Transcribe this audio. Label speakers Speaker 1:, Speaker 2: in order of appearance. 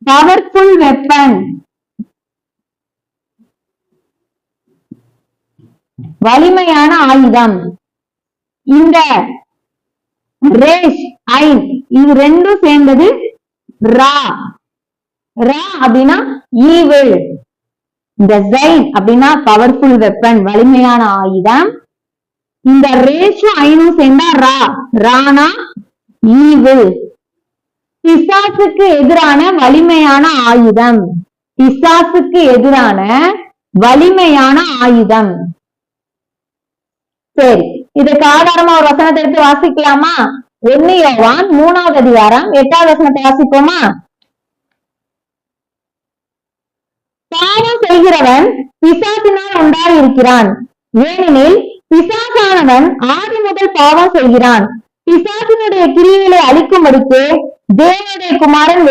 Speaker 1: Powerful weapon, வலிமையான ஆயுதம். இந்த ரேஷ் ஐன் இது ரெண்டும் சேர்ந்தது ரா. ரா அப்படின்னா ஈவில். இந்த ஜைன் அப்படின்னா பவர்ஃபுல் வெப்பன், வலிமையான ஆயுதம். இந்த ரேஷும் ஐனும் சேர்ந்தா ரா. ரானா ஈவில். பிசாசுக்கு எதிரான வலிமையான ஆயுதம். பிசாசுக்கு எதிரான வலிமையான ஆயுதம். சரி, இதுக்கு ஆதாரமா ஒரு வசனத்தை எடுத்து வாசிக்கலாமா? 1 யோவான் 3வது அதிகாரம் 8வது வசனத்தை வாசிப்போமா? பாவம் செய்கிறவன் பிசாசினால் உண்டாயிருக்கிறான், ஏனெனில் பிசாசானவன் ஆதி முதல் பாவம் செய்கிறான். பிசாசினுடைய கிரியைகளை அழிக்கும்படிக்கு தேவனுடைய குமாரன்